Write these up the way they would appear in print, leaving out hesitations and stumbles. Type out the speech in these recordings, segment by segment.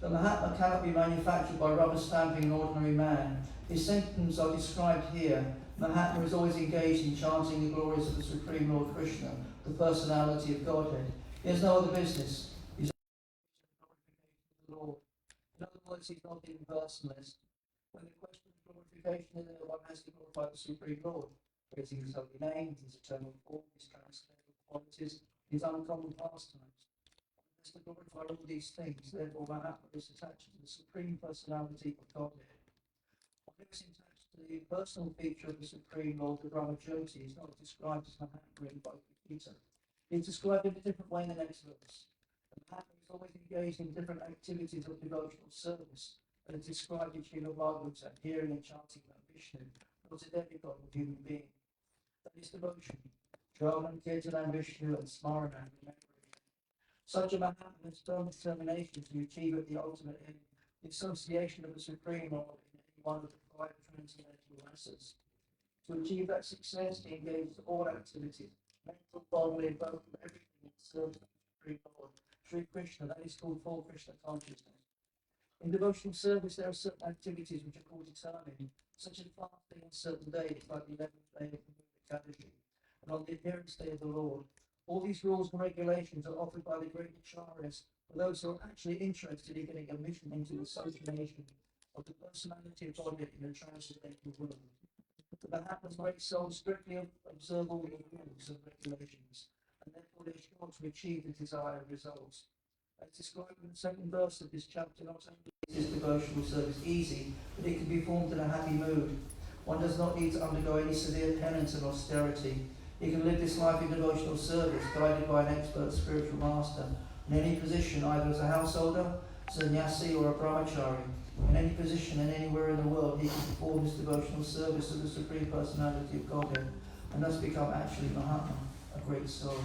The Mahatma cannot be manufactured by rubber stamping an ordinary man. His symptoms are described here. Mahatma is always engaged in chanting the glories of the Supreme Lord Krishna, the personality of Godhead. He has no other business. He's the Lord. In other words, he's not the impersonalist. When the question of glorification is there, one has to glorify the Supreme Lord, praising his holy name, his eternal form, his transcendental qualities, his uncommon pastimes. One has to glorify all these things. Therefore, Mahatma is attached to the Supreme Personality of Godhead. One who is attached to the personal feature of the Supreme Lord, the Brahmajyoti, is not described as Mahatma in Bhagavad Gita. He is described in a different way in the next verse. Mahatma is always engaged in different activities of devotional service, and is described in Srimad Bhagavatam, hearing and chanting about Vishnu, not a demigod or human being. That is devotion. Shravanam, Kirtanam, Vishnu, and Smaranam, remembering. Such a Mahatma has firm determination to achieve at the ultimate end the association of the Supreme Lord in any one of the 5 transcendental rasas. To achieve that success, he engages all activities, mental, bodily, and vocal, everything in service of the Supreme Lord, Sri Krishna. That is called full Krishna consciousness. In devotional service, there are certain activities which are called determined, such as fasting on certain days, like the 11th day of the Ekadashi, and on the appearance day of the Lord. All these rules and regulations are offered by the great acharyas for those who are actually interested in getting admission into the association of the personality of God in the transcendental world. The Mahatma's great souls strictly observe all the rules and regulations, and therefore they are sure to achieve the desired results. As described in the 2nd verse of this chapter, not only is his devotional service easy, but it can be formed in a happy mood. One does not need to undergo any severe penance and austerity. He can live this life in devotional service, guided by an expert spiritual master, in any position, either as a householder, sannyasi, or a brahmachari. In any position and anywhere in the world, he can perform this devotional service to the Supreme Personality of Godhead, and thus become actually Mahatma, a great soul.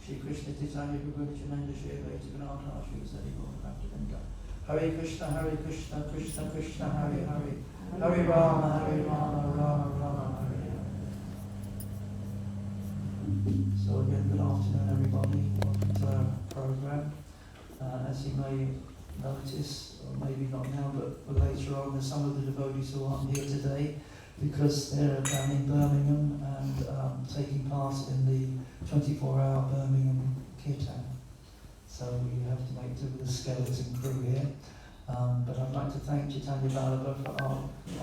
Shri Krishna Chaitanya Prabhu Nityananda Shri Advaita Gadadhara Shri Sari Gaura Bhaktivinoda. Hare Krishna, Krishna Krishna, Hare Hare, Hare Rama, Rama Rama, Hare Hare. So again, good afternoon everybody. Welcome to our program. As you may notice, or maybe not now, but later on, there's some of the devotees who aren't here today because they're down in Birmingham and taking part in the 24-hour Birmingham Kirtan. So we have to make do with the skeleton crew here. But I'd like to thank Chaitanya Ballabha for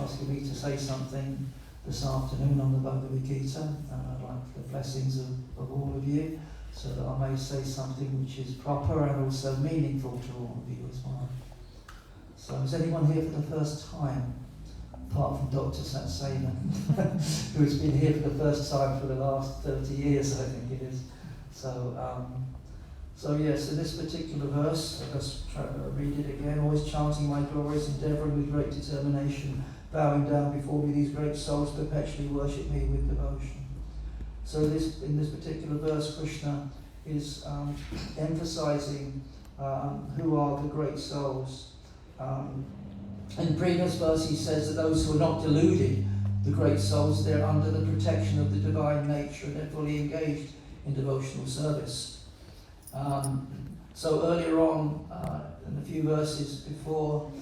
asking me to say something this afternoon on the Bhagavad Gita, and I'd like the blessings of all of you, so that I may say something which is proper and also meaningful to all of you as well. So is anyone here for the first time? Apart from Dr. Satsena, who's been here for the first time for the last 30 years, I think it is. So yes, in this particular verse, I'll just try to read it again. Always chanting my glories, endeavouring with great determination, bowing down before me, these great souls perpetually worship me with devotion. So in this particular verse, Krishna is emphasizing who are the great souls. In the previous verse, he says that those who are not deluded, the great souls, they're under the protection of the divine nature and they're fully engaged in devotional service. So earlier on, in a few verses before,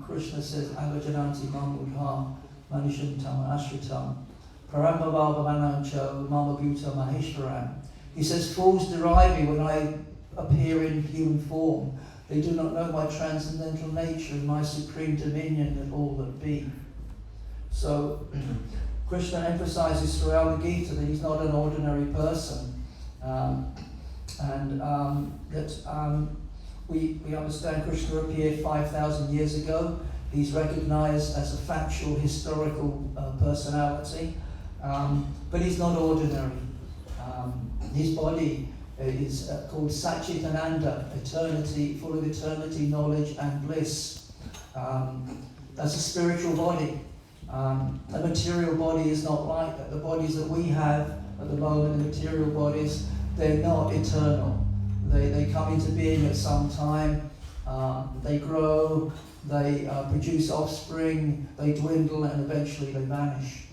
Krishna says, Avajananti Mamudha Manishantam Ashritam Parambhavanancho Mamabhuta Maheshwaram. He says, fools deride me when I appear in human form. They do not know my transcendental nature and my supreme dominion of all that be. So Krishna emphasizes throughout the Gita that he's not an ordinary person. We understand Krishna appeared 5,000 years ago. He's recognized as a factual, historical personality, but he's not ordinary. His body is called Satchitananda, eternity, full of eternity, knowledge and bliss. That's a spiritual body. A material body is not like that. The bodies that we have at the moment, the material bodies, they're not eternal. They come into being at some time, they grow, they produce offspring, they dwindle, and eventually they vanish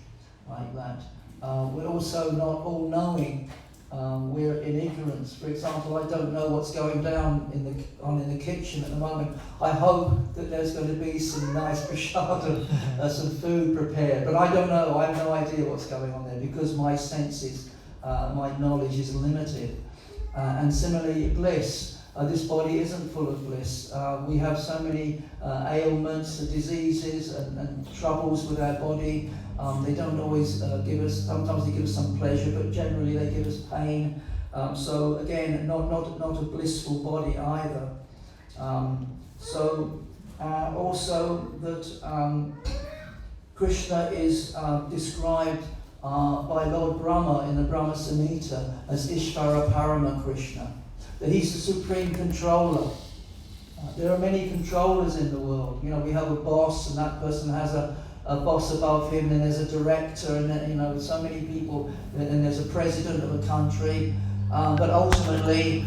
like that. We're also not all-knowing. We're in ignorance. For example, I don't know what's going down in the kitchen at the moment. I hope that there's going to be some nice prashadam, some food prepared, but I don't know. I have no idea what's going on there because my senses, my knowledge is limited. And similarly, bliss. This body isn't full of bliss. We have so many ailments, diseases, and troubles with our body. They don't always give us, sometimes they give us some pleasure, but generally they give us pain. So again, not a blissful body either. Also that Krishna is described by Lord Brahma in the Brahma Samhita as Ishvara Parama Krishna, that he's the supreme controller. There are many controllers in the world. You know, we have a boss, and that person has a boss above him, and there's a director, and then, you know, so many people, and there's a president of a country. But ultimately,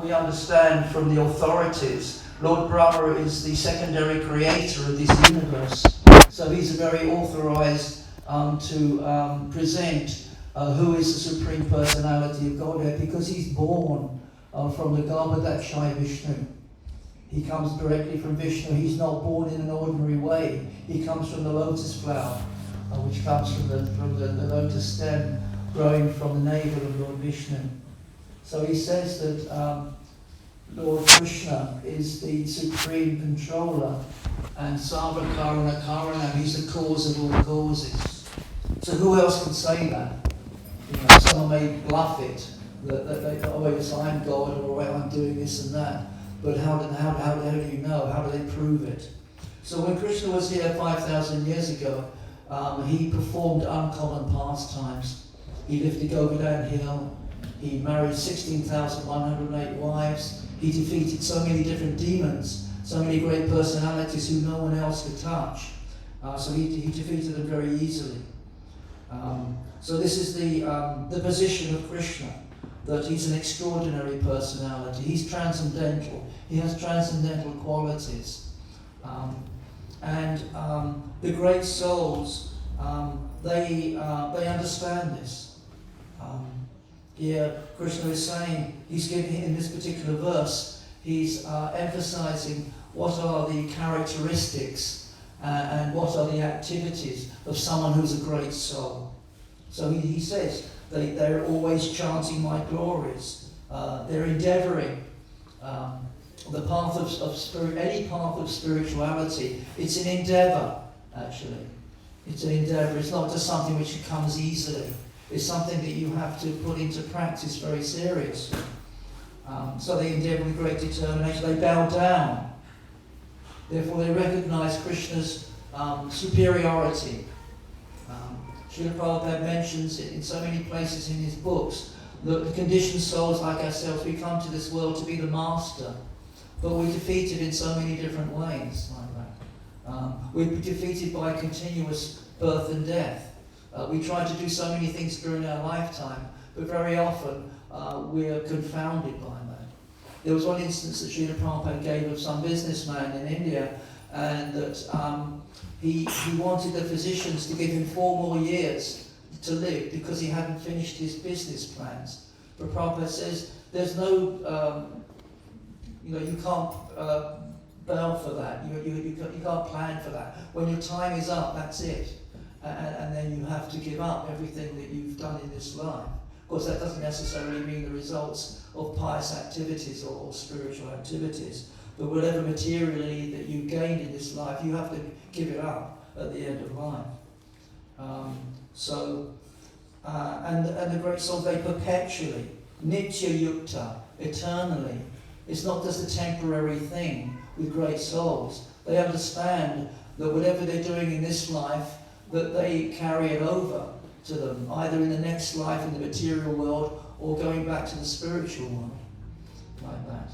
we understand from the authorities, Lord Brahma is the secondary creator of this universe. So he's very authorized to present who is the Supreme Personality of Godhead, because he's born from the Garbhodakshaya Vishnu. He comes directly from Vishnu. He's not born in an ordinary way. He comes from the lotus flower, which comes from the lotus stem growing from the navel of Lord Vishnu. So he says that Lord Krishna is the supreme controller, and Sarva Karana Karanam, he's the cause of all causes. So who else can say that? You know, someone may bluff it, that they, oh yes, I'm God, or well, I'm doing this and that. But how do you know? How do they prove it? So when Krishna was here 5,000 years ago, he performed uncommon pastimes. He lived to Govardhan Hill. He married 16,108 wives. He defeated so many different demons, so many great personalities who no one else could touch. So he defeated them very easily. So this is the position of Krishna, that he's an extraordinary personality. He's transcendental. He has transcendental qualities. The great souls, they understand this. Here, Krishna is saying, he's giving, in this particular verse, he's emphasizing what are the characteristics and what are the activities of someone who's a great soul. So he says, they're always chanting my glories. They're endeavoring. The path of spirit, any path of spirituality, it's an endeavor, actually. It's an endeavor. It's not just something which comes easily. It's something that you have to put into practice very seriously. So they endeavor with great determination. They bow down. Therefore, they recognize Krishna's superiority. Srila Prabhupada mentions it in so many places in his books that the conditioned souls like ourselves, we come to this world to be the master, but we're defeated in so many different ways like that. We're defeated by continuous birth and death. We try to do so many things during our lifetime, but very often we're confounded by that. There was one instance that Srila Prabhupada gave of some businessman in India, and that he wanted the physicians to give him 4 more years to live because he hadn't finished his business plans. But Prabhupada says there's no, you can't bow for that. You can't plan for that. When your time is up, that's it. And then you have to give up everything that you've done in this life. Of course, that doesn't necessarily mean the results of pious activities or spiritual activities. But whatever materially that you gained in this life, you have to give it up at the end of life. And the great souls, they perpetually, nitya yukta, eternally. It's not just a temporary thing with great souls. They understand that whatever they're doing in this life, that they carry it over to them, either in the next life in the material world or going back to the spiritual world, like that.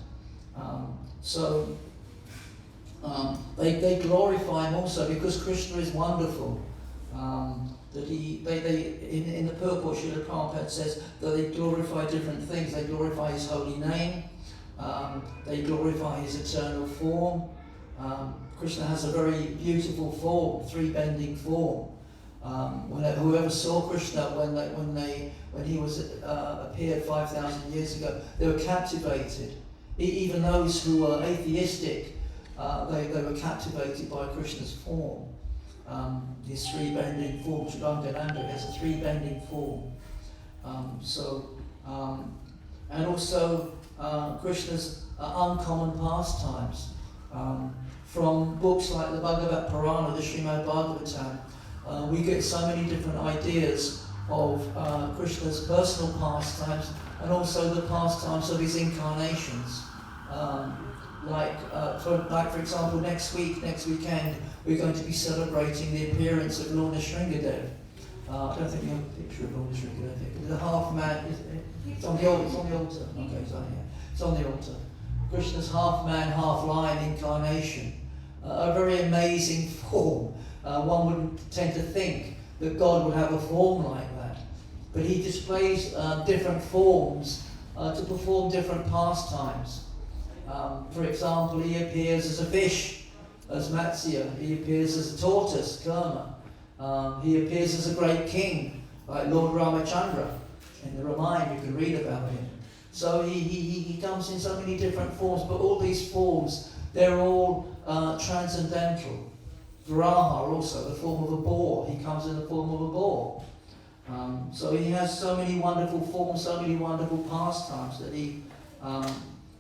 They glorify him also because Krishna is wonderful. That in the purport, Srila Prabhupada says that they glorify different things. They glorify his holy name. They glorify his eternal form. Krishna has a very beautiful form, three-bending form. Whoever saw Krishna when he was appeared 5,000 years ago, they were captivated. Even those who were atheistic, they were captivated by Krishna's form. His three-bending form, Dhananjaya has a three-bending form. And also Krishna's uncommon pastimes. From books like the Bhagavad Purana, the Srimad Bhagavatam, we get so many different ideas of Krishna's personal pastimes and also the pastimes of his incarnations. For example, next weekend, we're going to be celebrating the appearance of Lord Nrsimhadev. I don't think you have a picture of Lord Nrsimhadev. The half man, it's on the altar. Okay, it's on the altar. Krishna's half man, half lion incarnation. A very amazing form. One wouldn't tend to think that God would have a form like that. But he displays different forms to perform different pastimes. For example, he appears as a fish, as Matsya. He appears as a tortoise, Kurma. He appears as a great king, like Lord Ramachandra. In the Ramayana you can read about him. So he comes in so many different forms, but all these forms, they're all transcendental. Varaha also, the form of a boar. He comes in the form of a boar. So he has so many wonderful forms, so many wonderful pastimes that he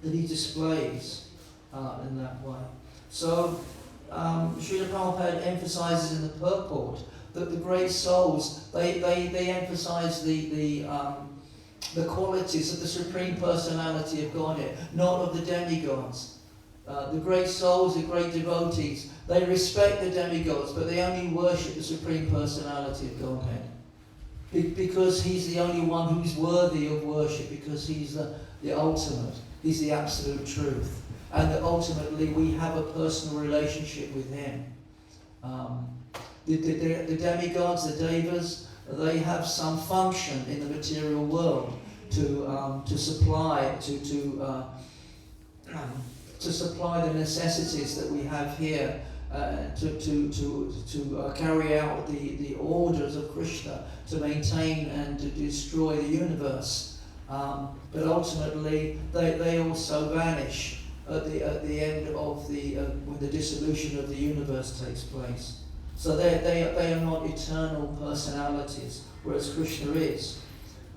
displays in that way. So Srila Prabhupada emphasizes in the purport that the great souls, they emphasize the qualities of the Supreme Personality of Godhead, not of the demigods. The great souls, the great devotees, they respect the demigods, but they only worship the Supreme Personality of Godhead. Because he's the only one who's worthy of worship, because he's the ultimate, he's the absolute truth. And that ultimately we have a personal relationship with him. The demigods, the devas, they have some function in the material world to supply the necessities that we have here, to carry out the orders of Krishna, to maintain and to destroy the universe. But ultimately, they also vanish at the end of when the dissolution of the universe takes place. So they are not eternal personalities, whereas Krishna is.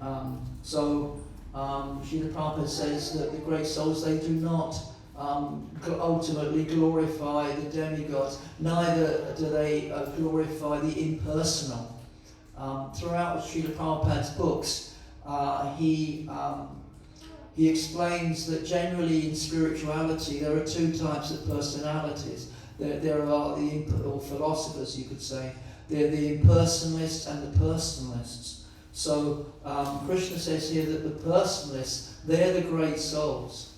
Srila Prabhupada says that the great souls, they do not ultimately glorify the demigods, neither do they glorify the impersonal. Throughout Srila Prabhupada's books, he explains that generally in spirituality there are two types of personalities. There are or philosophers, you could say. They're the impersonalists and the personalists. So Krishna says here that the personalists, they're the great souls.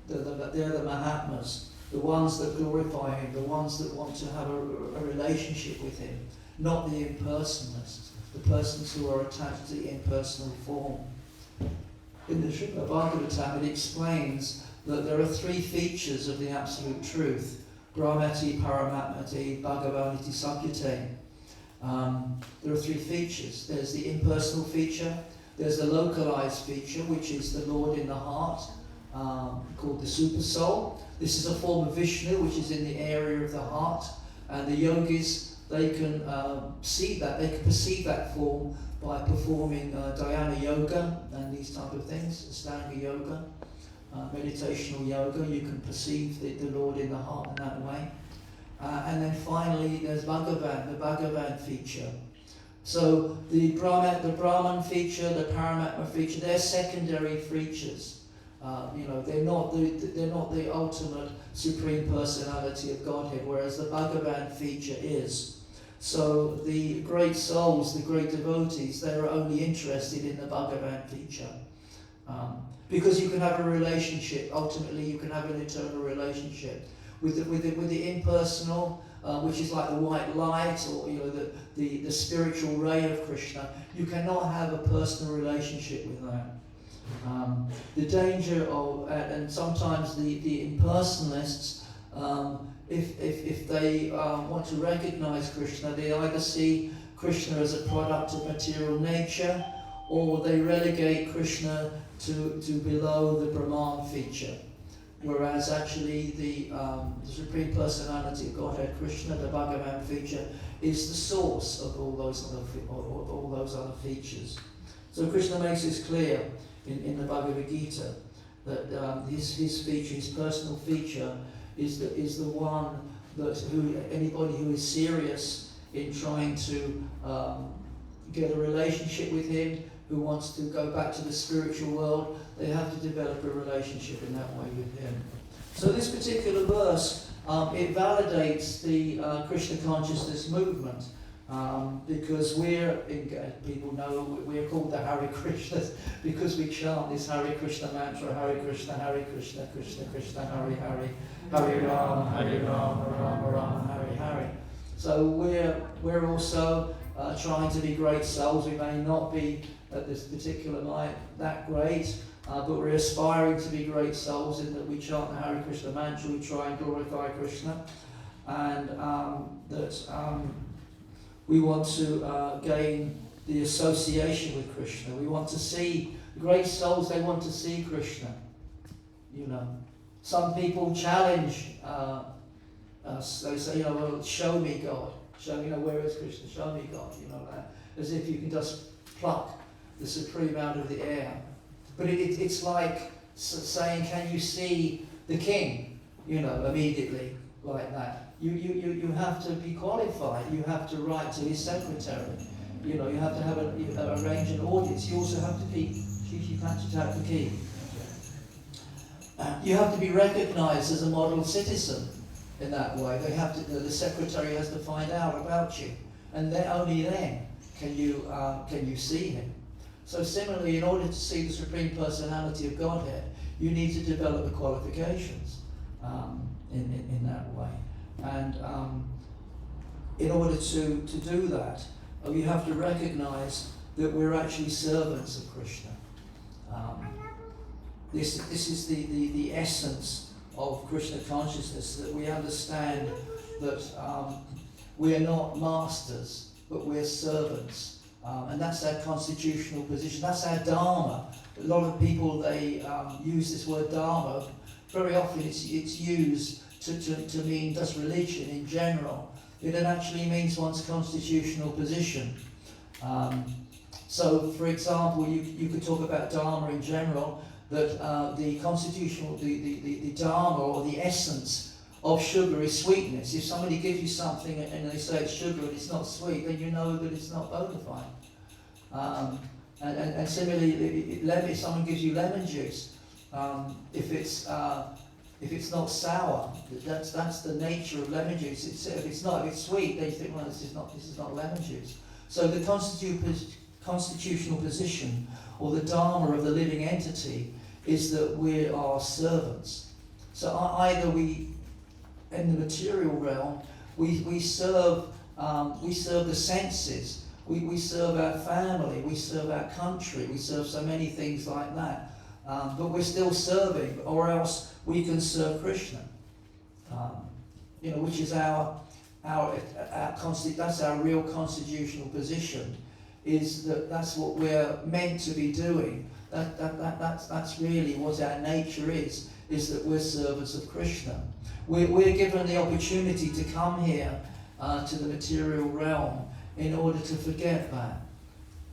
They're the Mahatmas, the ones that glorify him, the ones that want to have a relationship with him, not the impersonalists, the persons who are attached to the impersonal form. In the Srimad Bhagavatam, it explains that there are three features of the Absolute Truth: Brahmati, Paramatmati, Bhagavaniti, Sakyate. There are three features. There's the impersonal feature, there's the localized feature, which is the Lord in the heart, called the Super Soul. This is a form of Vishnu, which is in the area of the heart, and the yogis, they can see that, they can perceive that form by performing dhyana yoga and these type of things, Astanga yoga, meditational yoga. You can perceive the Lord in the heart in that way. And then finally there's Bhagavan, the Bhagavan feature. So the Brahman feature, the Paramatma feature, they're secondary features. They're not the ultimate Supreme Personality of Godhead, whereas the Bhagavan feature is. So the great souls, the great devotees, they're only interested in the Bhagavan feature. Because you can have a relationship, ultimately you can have an eternal relationship with the impersonal, which is like the white light, or the spiritual ray of Krishna. You cannot have a personal relationship with that. The danger of, and sometimes the impersonalists, if they want to recognize Krishna, they either see Krishna as a product of material nature, or they relegate Krishna to below the Brahman feature. Whereas actually the Supreme Personality of Godhead, Krishna, the Bhagavan feature, is the source of all those other features. So Krishna makes this clear in the Bhagavad Gita that his feature, his personal feature, is the one that anybody who is serious in trying to get a relationship with him, who wants to go back to the spiritual world, they have to develop a relationship in that way with him. So this particular verse, it validates the Krishna consciousness movement, because people know we're called the Hare Krishnas because we chant this Hare Krishna mantra, Hare Krishna, Krishna Krishna, Hare Hare, Hare Rama, Rama Rama, Hare Hare. So we're also trying to be great souls. We may not be at this particular night that great, but we're aspiring to be great souls in that we chant the Hare Krishna mantra, we try and glorify Krishna, and that we want to gain the association with Krishna. We want to see great souls. They want to see Krishna. You know, some people challenge us. They say, well, show me God. Show me, where is Krishna? Show me God. That, as if you can just pluck the Supreme out of the air. But it's like saying, can you see the King? Immediately like that. You have to be qualified. You have to write to his secretary. You have to have arrange an audience. You also have to be. You can't just have the key. You have to be recognised as a model citizen in that way. They have to. The secretary has to find out about you, and then only then can you see him. So similarly, in order to see the Supreme Personality of Godhead, you need to develop the qualifications in that way. And in order to do that, you have to recognize that we're actually servants of Krishna. This is the essence of Krishna consciousness, that we understand that we are not masters, but we're servants. And that's our constitutional position. That's our dharma. A lot of people, they use this word dharma. Very often it's used to mean just religion in general. It actually means one's constitutional position. So, for example, you could talk about dharma in general, that the constitutional, the dharma or the essence of sugar is sweetness. If somebody gives you something and they say it's sugar and it's not sweet, then you know that it's not bona fide. And similarly, if someone gives you lemon juice, if it's not sour, that's the nature of lemon juice. If it's sweet, then you think, well, this is not lemon juice. So the constitutional position, or the dharma of the living entity, is that we are servants. So either we, in the material realm, we serve the senses, we serve our family, we serve our country, we serve so many things like that. But we're still serving, or else we can serve Krishna. Which is that's our real constitutional position. Is that's what we're meant to be doing. That's really what our nature is that we're servants of Krishna. We're given the opportunity to come here to the material realm in order to forget that,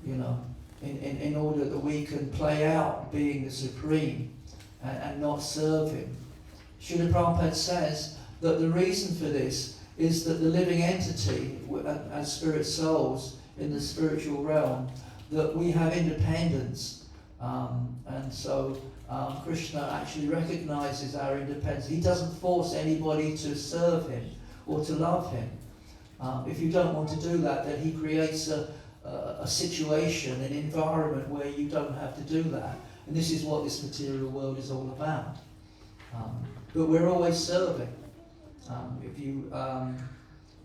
in order that we can play out being the Supreme and not serve him. Srila Prabhupada says that the reason for this is that the living entity, as spirit souls in the spiritual realm, that we have independence. And so Krishna actually recognizes our independence. He doesn't force anybody to serve him or to love him. If you don't want to do that, then he creates a situation, an environment where you don't have to do that. And this is what this material world is all about. But we're always serving. If you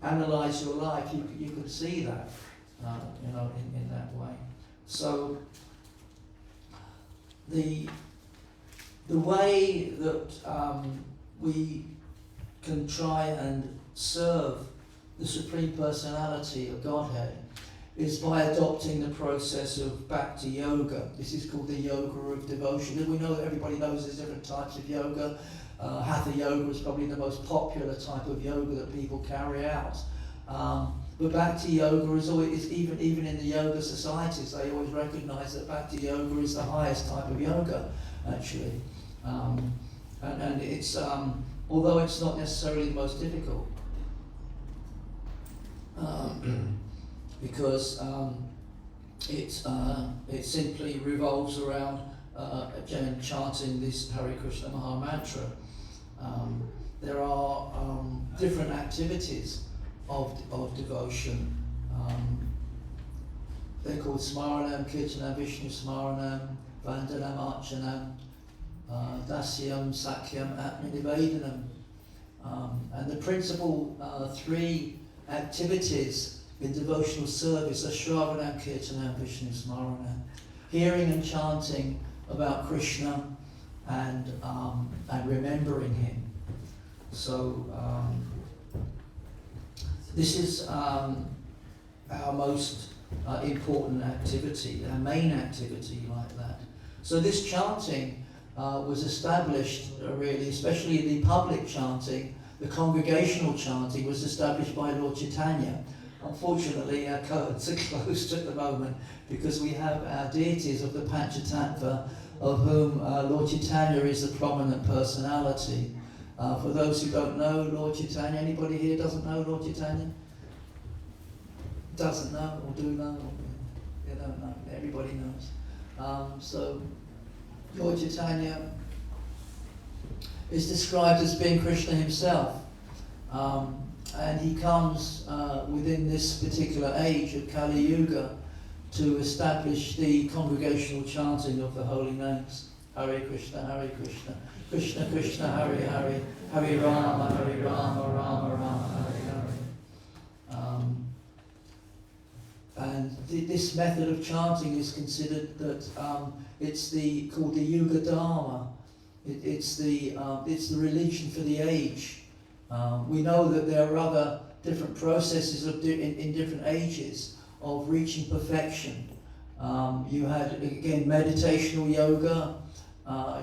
analyze your life, you can see that, in that way. So the way that we can try and serve the Supreme Personality of Godhead is by adopting the process of Bhakti Yoga. This is called the Yoga of Devotion. We know that everybody knows there's different types of yoga. Hatha Yoga is probably the most popular type of yoga that people carry out. But Bhakti Yoga is always, even in the yoga societies, they always recognize that Bhakti Yoga is the highest type of yoga, actually. And it's, although it's not necessarily the most difficult, because it simply revolves around chanting this Hare Krishna Maha Mantra. There are different activities of devotion. They're called Smaranam, Kirtanam, Vishnu Smaranam, Vandanam, Archanam, Dasyam, Sakyam, Atmanivedanam. And the principal three activities in devotional service are Shravanam, Kirtanam, Vishnu Smaranam, hearing and chanting about Krishna and remembering him. So this is our most important activity, our main activity like that. So this chanting was established really, especially the public chanting, the congregational chanting was established by Lord Chaitanya. Unfortunately, our codes are closed at the moment because we have our deities of the Panchatattva, of whom Lord Chaitanya is the prominent personality. For those who don't know Lord Chaitanya, anybody here doesn't know Lord Chaitanya? Doesn't know or do know? They don't know. Everybody knows. So Lord Chaitanya is described as being Krishna himself. And he comes within this particular age of Kali Yuga to establish the congregational chanting of the holy names. Hare Krishna, Krishna Krishna, Hare Hare, Hare Rama, Rama Rama, Hare Hare. And this method of chanting is considered that it's called the Yuga Dharma. It's the religion for the age. We know that there are other different processes in different ages of reaching perfection. You had, again, meditational yoga,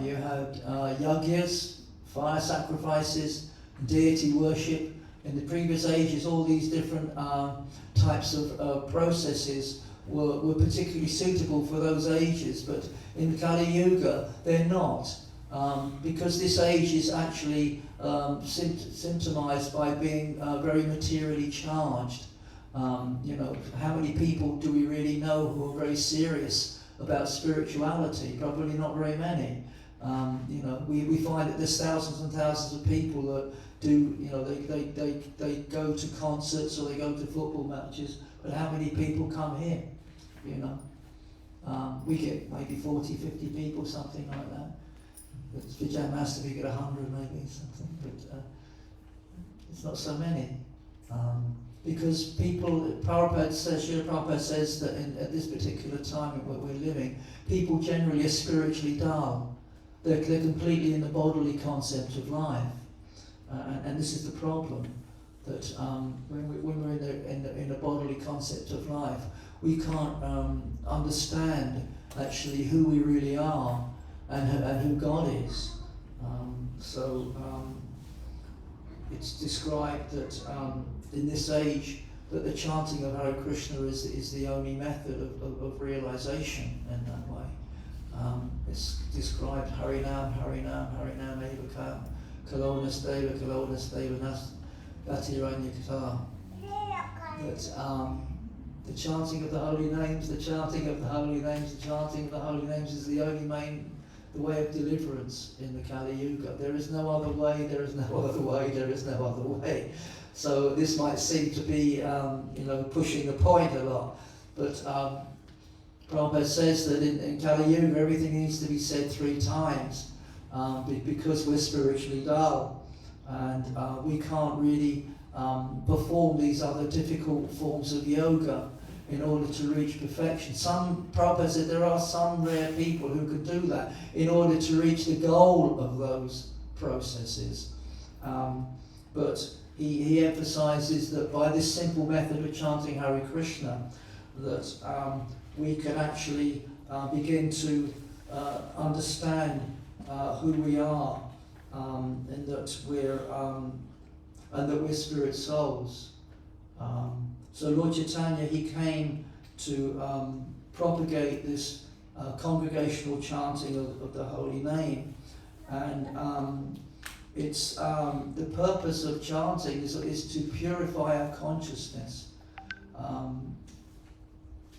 you had yagyas, fire sacrifices, deity worship. In the previous ages, all these different types of processes were particularly suitable for those ages, but in Kali Yuga, they're not. Because this age is actually symptomized by being very materially charged. How many people do we really know who are very serious about spirituality? Probably not very many. We find that there's thousands and thousands of people that do, they go to concerts or they go to football matches, but how many people come here? We get maybe 40, 50 people, something like that. But Vijay Master, we get 100 maybe, something, but it's not so many. Because people, Srila Prabhupada says that at this particular time in what we're living, people generally are spiritually dull. They're completely in the bodily concept of life. And this is the problem, that when we're in the bodily concept of life, we can't understand actually who we really are and who God is. It's described that in this age that the chanting of Hare Krishna is the only method of realization in that way. It's described Harinam, Harinam, Harinam Eva Kalonas Deva Nas Gatiranya Kata. That the chanting of the holy names, the chanting of the holy names is the only the way of deliverance in the Kali Yuga. There is no other way, there is no other way, there is no other way. So this might seem to be, pushing the point a lot, but Prabhupada says that in Kali Yuga everything needs to be said 3 times because we're spiritually dull and we can't really perform these other difficult forms of yoga in order to reach perfection. Prabhupada said there are some rare people who can do that in order to reach the goal of those processes. but he emphasizes that by this simple method of chanting Hare Krishna, that we can actually begin to understand who we are, and that we're spirit souls. So Lord Chaitanya, he came to propagate this congregational chanting of the holy name, and it's the purpose of chanting is to purify our consciousness.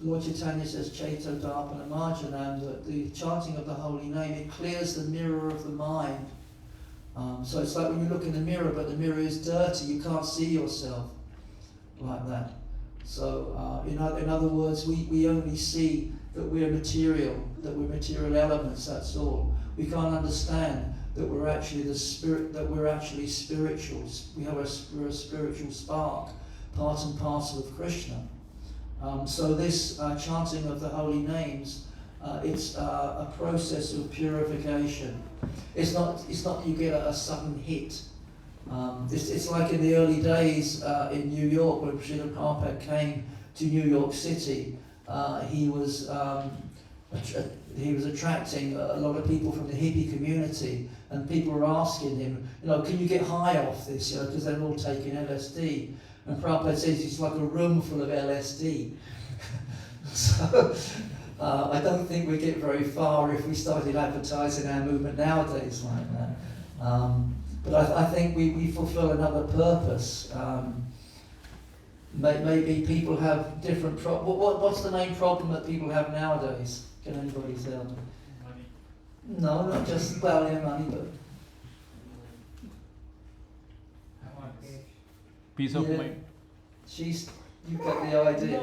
Lord Chaitanya says, Chaito Darpana Marjanam, that the chanting of the holy name, it clears the mirror of the mind. So it's like when you look in the mirror, but the mirror is dirty, you can't see yourself like that. So in other words, we only see that we're material elements, that's all. We can't understand that we're actually the spirit, that we're actually spirituals. We're a spiritual spark, part and parcel of Krishna. So this chanting of the holy names, it's a process of purification. It's not you get a sudden hit. It's like in the early days in New York when Srila Prabhupada came to New York City. He was attracting a lot of people from the hippie community, and people were asking him, can you get high off this? Because they're all taking LSD. And Prabhupada says it's like a room full of LSD. So I don't think we get very far if we started advertising our movement nowadays like that. But I think we fulfill another purpose. Maybe people have different problems. What's the main problem that people have nowadays? Can anybody tell me? Money. No, not just, money, but... Peace of mind. You got the idea.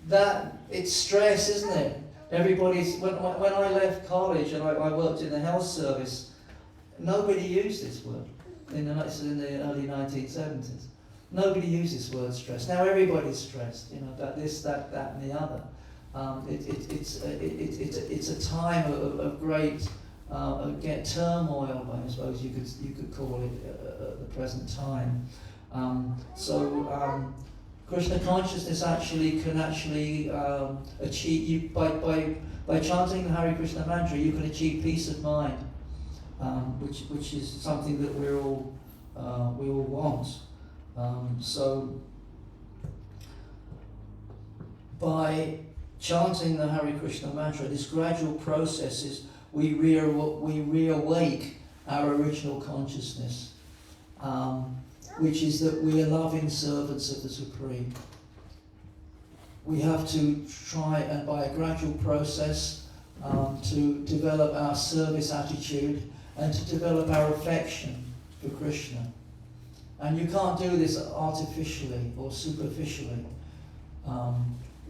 That, it's stress, isn't it? Everybody's, when I left college and I worked in the health service, nobody used this word in the early 1970s. Nobody used this word stress. Now everybody's stressed, about this, that, and the other. It's a time of great turmoil, I suppose you could call it at the present time. Krishna consciousness can achieve by chanting the Hare Krishna mantra, you can achieve peace of mind, which is something that we all want. So by chanting the Hare Krishna mantra, this gradual process is we reawake our original consciousness, which is that we are loving servants of the Supreme. We have to try, and by a gradual process, to develop our service attitude and to develop our affection for Krishna. And you can't do this artificially or superficially.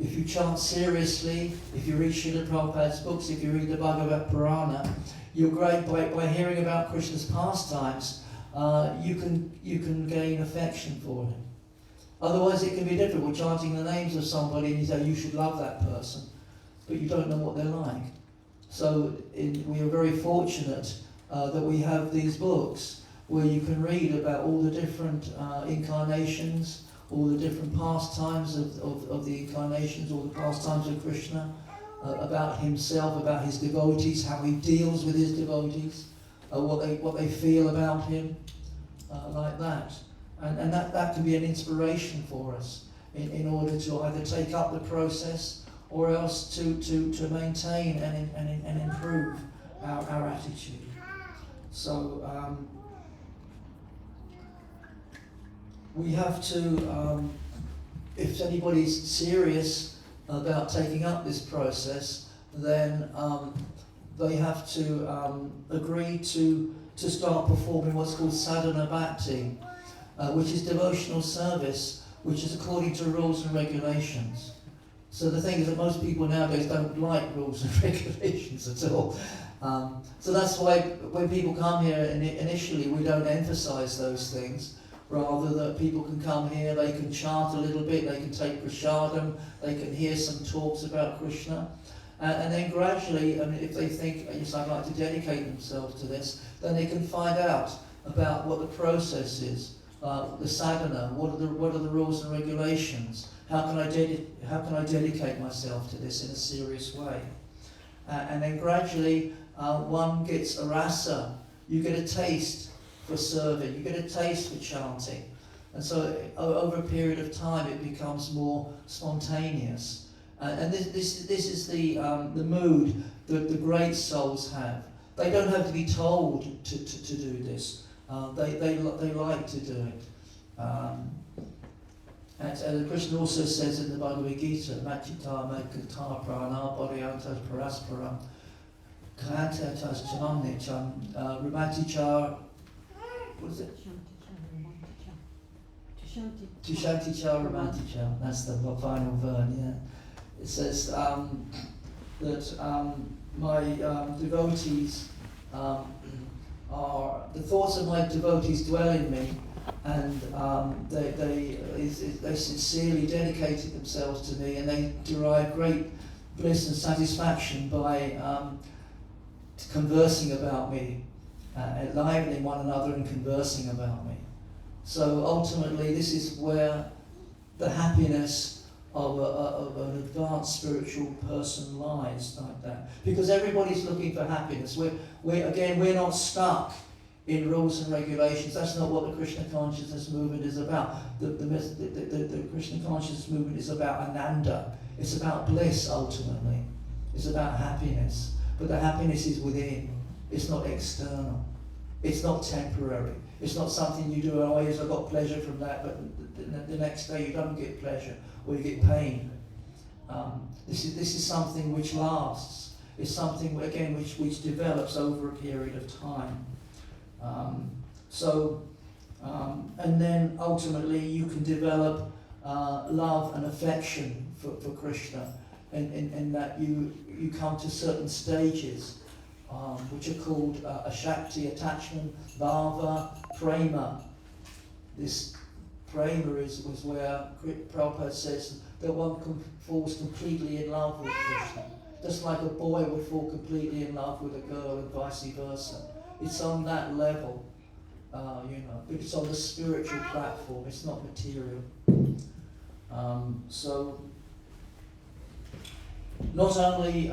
If you chant seriously, if you read Srila Prabhupada's books, if you read the Bhagavad Purana, you're great by hearing about Krishna's pastimes. You can gain affection for him. Otherwise it can be difficult chanting the names of somebody and you say you should love that person, but you don't know what they're like. So we are very fortunate that we have these books where you can read about all the different incarnations, all the different pastimes of the incarnations, all the pastimes of Krishna, about himself, about his devotees, how he deals with his devotees, what they feel about him, like that. And that can be an inspiration for us in order to either take up the process or else to maintain and improve our attitude. So we have to, if anybody's serious about taking up this process, then they have to agree to start performing what's called sadhana bhakti, which is devotional service, which is according to rules and regulations. So the thing is that most people nowadays don't like rules and regulations at all. So that's why when people come here initially, we don't emphasize those things. Rather that people can come here, they can chant a little bit, they can take prasadam, they can hear some talks about Krishna. And then gradually, if they think, yes, I'd like to dedicate themselves to this, then they can find out about what the process is the sadhana. What are the rules and regulations? How can I dedicate myself to this in a serious way? And then gradually one gets a rasa. You get a taste for serving. You get a taste for chanting. And so over a period of time it becomes more spontaneous. And this is the mood that the great souls have. They don't have to be told to do this. They like to do it. And Krishna also says in the Bhagavad Gita, Machita Madhkata Prana Bodhyantas Parasparam Kantatas Chamamnicham Ramatichar, what is it? Tushantichar Ramatichar. That's the final verse, yeah. It says that my devotees the thoughts of my devotees dwell in me, and they sincerely dedicated themselves to me, and they derive great bliss and satisfaction by conversing about me, enlivening one another and conversing about me. So ultimately this is where the happiness of an advanced spiritual person lies, like that. Because everybody's looking for happiness. We're not stuck in rules and regulations. That's not what the Krishna consciousness movement is about. The Krishna consciousness movement is about ananda. It's about bliss, ultimately. It's about happiness. But the happiness is within. It's not external. It's not temporary. It's not something you do, oh yes, I got pleasure from that, but the next day you don't get pleasure, or you get pain. This is something which lasts. It's something, again, which develops over a period of time. And then ultimately you can develop love and affection for Krishna, in that you come to certain stages which are called Ashakti, attachment, bhava, prema. This prema was where Prabhupada says that one falls completely in love with Krishna. Just like a boy would fall completely in love with a girl and vice versa. It's on that level, but it's on the spiritual platform, it's not material. So not only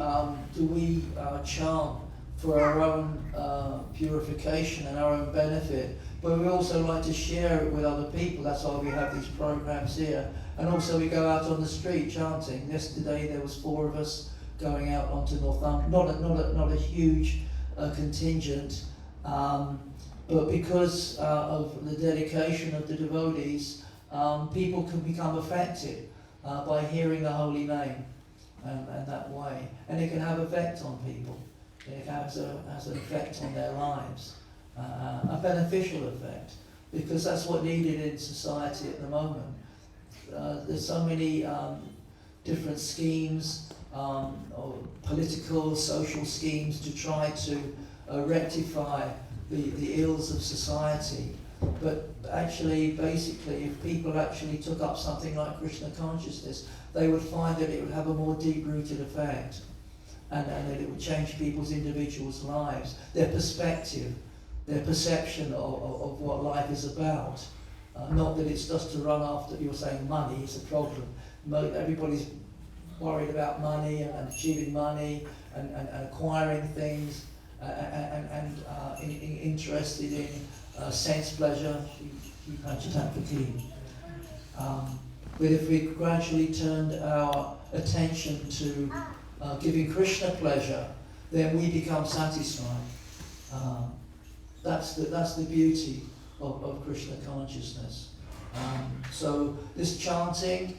do we chant for our own purification and our own benefit, but we also like to share it with other people. That's why we have these programs here. And also we go out on the street chanting. Yesterday there was 4 of us going out onto Northumberland, not a huge contingent, but because of the dedication of the devotees, people can become affected by hearing the holy name and that way. And it can have effect on people. It has an effect on their lives, a beneficial effect, because that's what needed in society at the moment. There's so many different schemes, or political, social schemes to try to rectify the ills of society. But actually, basically, if people actually took up something like Krishna consciousness, they would find that it would have a more deep-rooted effect. And that it would change people's individuals' lives, their perspective, their perception of what life is about. Not that it's just to run after, you're saying money is a problem. Everybody's worried about money and achieving money and acquiring things and interested in sense pleasure. But if we gradually turned our attention to giving Krishna pleasure, then we become satisfied. That's the beauty of Krishna consciousness. So this chanting,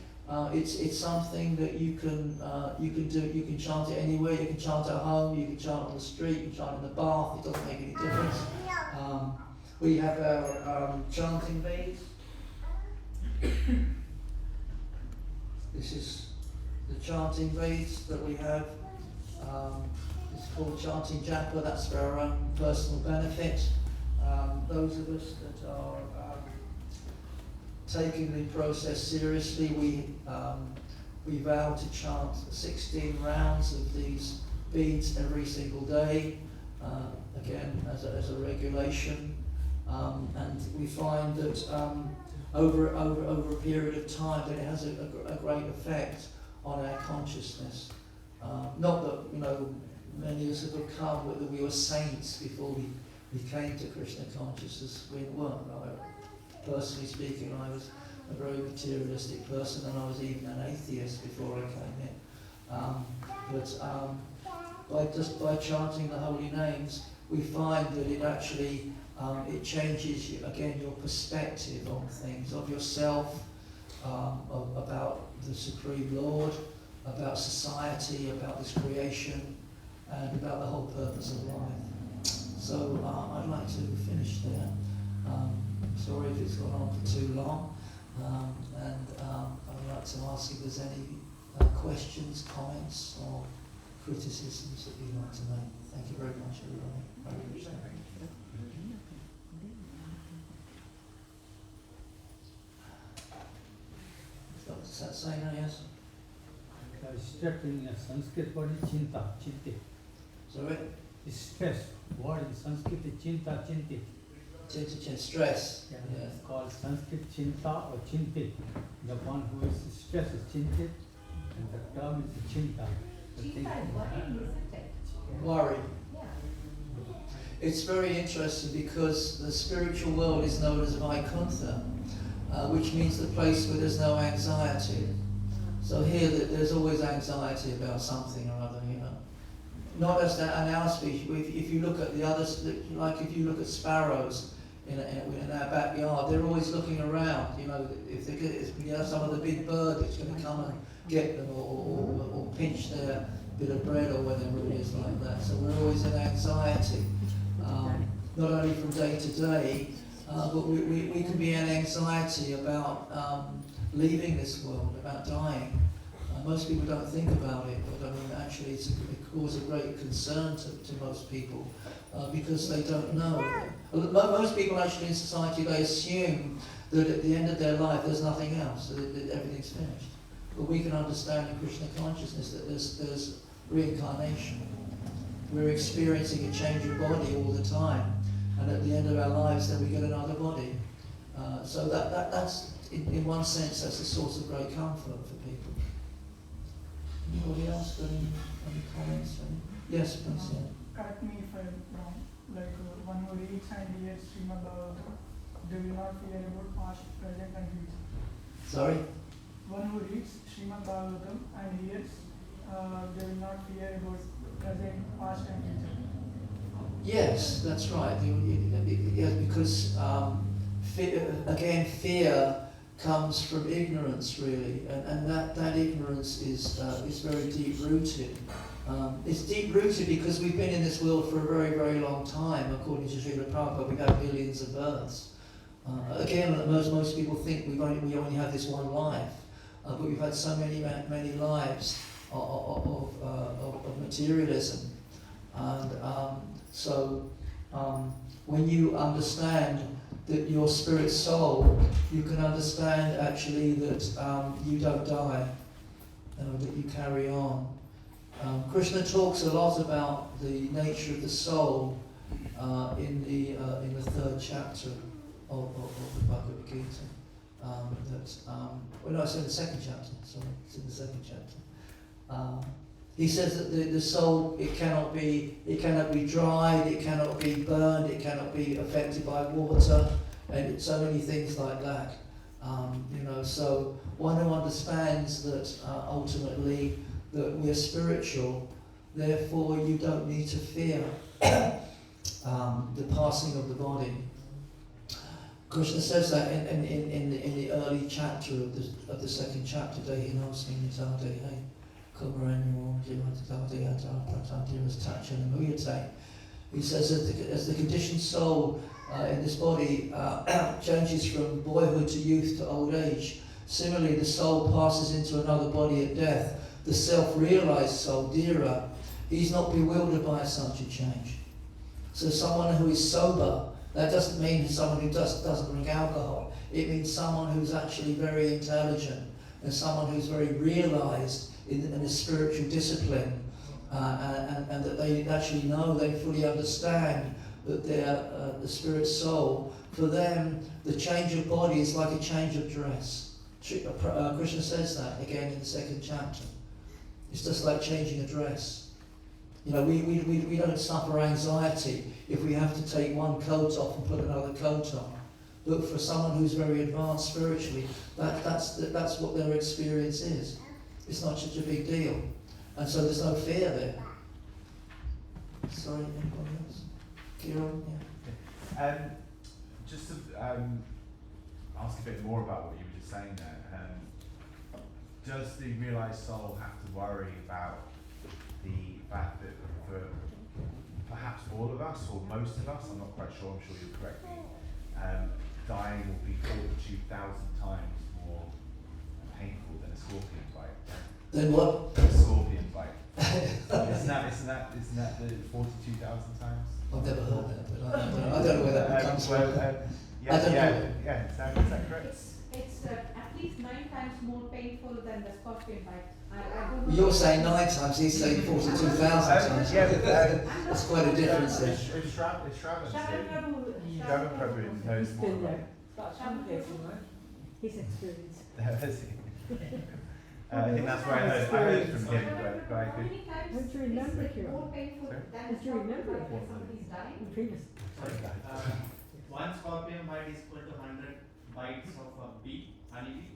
it's something that you can do. You can chant it anywhere. You can chant at home. You can chant on the street. You can chant in the bath. It doesn't make any difference. We have our chanting beads. This is the chanting beads that we have. It's called chanting japa. That's for our own personal benefit. Those of us that are taking the process seriously, we vow to chant 16 rounds of these beads every single day. Again, as a regulation. And we find that over a period of time that it has a great effect on our consciousness. Not that, many of us have become, whether we were saints before we came to Krishna consciousness. We weren't. Personally speaking, I was a very materialistic person, and I was even an atheist before I came in. But by chanting the holy names, we find that it actually it changes your perspective on things, of yourself, about the Supreme Lord, about society, about this creation, and about the whole purpose of life. So I'd like to finish there. Sorry if it's gone on for too long. I'd like to ask if there's any questions, comments, or criticisms that you'd like to make. Thank you very much, everybody. Does that say no, yes? Stress in Sanskrit word is chinta, chinte. Sorry? Stress word in Sanskrit is chinta, chinte. Chinta, stress. Yeah. It's called Sanskrit chinta or chinte. The one who is stressed is chinte, and the term is chinta. Chinta is worry, isn't it? Worry. Yeah. It's very interesting because the spiritual world is known as Vaikuntha, which means the place where there's no anxiety. So here there's always anxiety about something or other, Not as that in our species. If you look at the others, like if you look at sparrows in our backyard, they're always looking around. If we have some of the big bird that's going to come and get them or pinch their bit of bread or whatever it is like that. So we're always in anxiety, not only from day to day, but we can be in anxiety about leaving this world, about dying. Most people don't think about it, but actually it causes a great concern to most people because they don't know. Most people actually in society, they assume that at the end of their life there's nothing else, that everything's finished. But we can understand in Krishna consciousness that there's reincarnation. We're experiencing a change of body all the time, and at the end of our lives then we get another body. So that's in one sense, that's a source of great comfort for people. Anybody else got any comments? Yes, please. Correct me if I'm wrong. Like one who reads and hears Srimad Bhagavatam, they will not fear about past, present, and future. Sorry? One who reads Srimad Bhagavatam and hears, they will not fear about present, past, and future. Yes, that's right. Yes, because fear comes from ignorance, really, and that ignorance is very deep-rooted. It's deep-rooted because we've been in this world for a very, very long time. According to Srila Prabhupada, we've had billions of births. Again, most people think we only have this one life, but we've had so many lives of materialism, and so when you understand that your spirit soul, you can understand actually that you don't die, that you carry on. Krishna talks a lot about the nature of the soul in the third chapter of the Bhagavad Gita. It's in the second chapter. Sorry, it's in the second chapter. He says that the soul, it cannot be dried, it cannot be burned, it cannot be affected by water, and so many things like that. So one who understands that ultimately that we are spiritual, therefore you don't need to fear the passing of the body. Krishna says that in the early chapter of the second chapter, he says that as the conditioned soul in this body changes from boyhood to youth to old age, similarly the soul passes into another body at death. The self-realized soul, Dhira, he's not bewildered by such a change. So someone who is sober, that doesn't mean someone who doesn't drink alcohol. It means someone who's actually very intelligent and someone who's very realized in a spiritual discipline, and that they actually know, they fully understand that the spirit soul For them, the change of body is like a change of dress. Krishna says that again in the 2nd chapter. It's just like changing a dress. You know, we don't suffer anxiety if we have to take one coat off and put another coat on. But for someone who's very advanced spiritually, that's what their experience is. It's not such a big deal. And so there's no fear there. Sorry, anybody else? Kieran? Yeah. Just to ask a bit more about what you were just saying there. Does the realised soul have to worry about the fact that for perhaps all of us, or most of us, I'm not quite sure, I'm sure you'll correct me, dying will be 42,000 times more painful than a scorpion bite? Then what? A scorpion bite. Isn't that the 42,000 times? I've never heard that, but I don't know where that comes from. Yeah, is that correct? It's at least 9 times more painful than the scorpion bite. I don't know. You're saying 9 times, he's saying 42,000 times. Yeah, that's quite a difference there. It's Shravan Shravan Prabhu knows more about it. His experience. I think that's where I heard from him, but I could. Don't you remember it? More painful than Don't you remember it? when somebody's dying. Previous. One scorpion bite is equal to 100 bites of a bee, honeybee,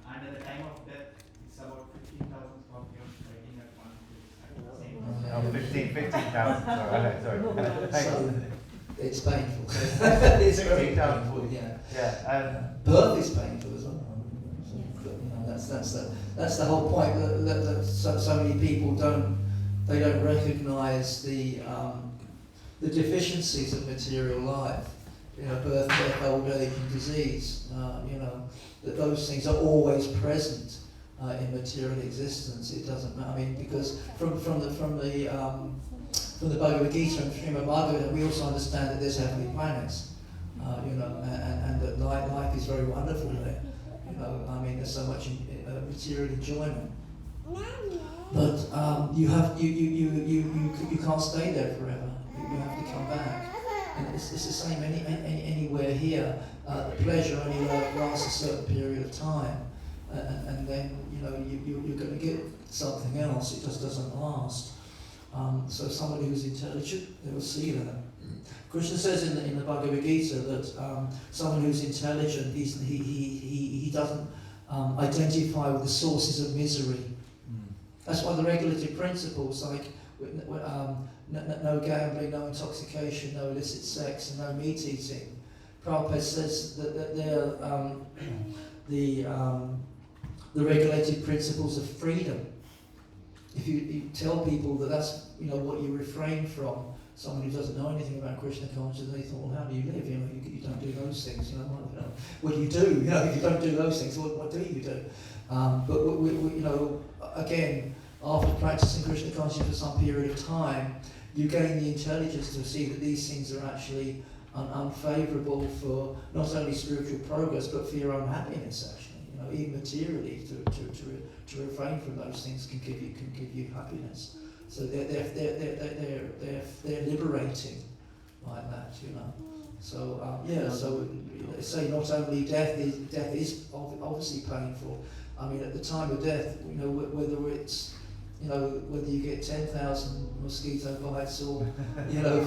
and at the time of death, it's about 15,000 scorpions biting at one place at the same time. 15,000, sorry. So, it's painful. It's 15,000. Yeah. Birth is painful as well. That's the whole point. That so many people don't recognise the deficiencies of material life. You know, birth, death, old age, and disease. You know, that those things are always present in material existence. It doesn't matter. I mean, because from the Bhagavad Gita and Srimad Bhagavatam, we also understand that there's heavenly planets. You know, and that life is very wonderful there. You know, I mean, there's so much material enjoyment, but you can't stay there forever. You have to come back, and it's the same anywhere here. The pleasure only lasts a certain period of time, and then you know you're going to get something else. It just doesn't last. So somebody who's intelligent, they will see that. Krishna says in the Bhagavad Gita that someone who's intelligent, he doesn't identify with the sources of misery. That's why the regulative principles like no gambling, no intoxication, no illicit sex, and no meat eating. Prabhupada says that they're the regulative principles of freedom. If you tell people that that's what you refrain from, someone who doesn't know anything about Krishna consciousness, they thought, well, how do you live? You don't do those things. What do you do? If you don't do those things, what do you do? But we again, after practicing Krishna consciousness for some period of time, you gain the intelligence to see that these things are actually unfavourable for not only spiritual progress but for your own happiness. Actually, even materially, to refrain from those things can give you happiness. So they're liberating like that, So so they say not only death is obviously painful. I mean, at the time of death, whether it's whether you get 10,000 mosquito bites or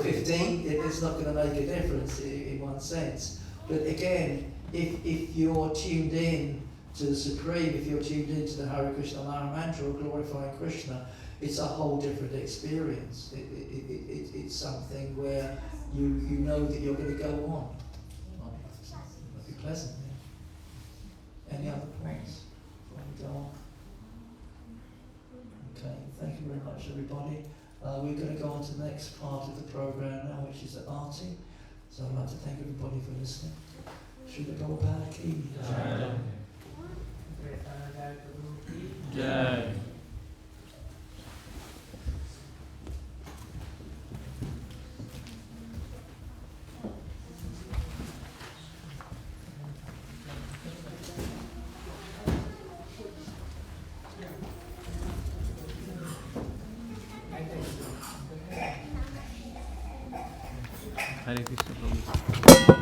15, it's not going to make a difference in one sense. But again, if you're tuned in to the Supreme, if you're tuned in to the Hare Krishna Maha Mantra or glorifying Krishna, it's a whole different experience. It's something where you know that you're going to go on. It'll be pleasant. Yeah. Any other points before we go on? Okay, thank you very much, everybody. We're going to go on to the next part of the program now, which is the arti. So I'd like to thank everybody for listening. Srila Prabhupada ki Jai. Hare Krishna Prabhu.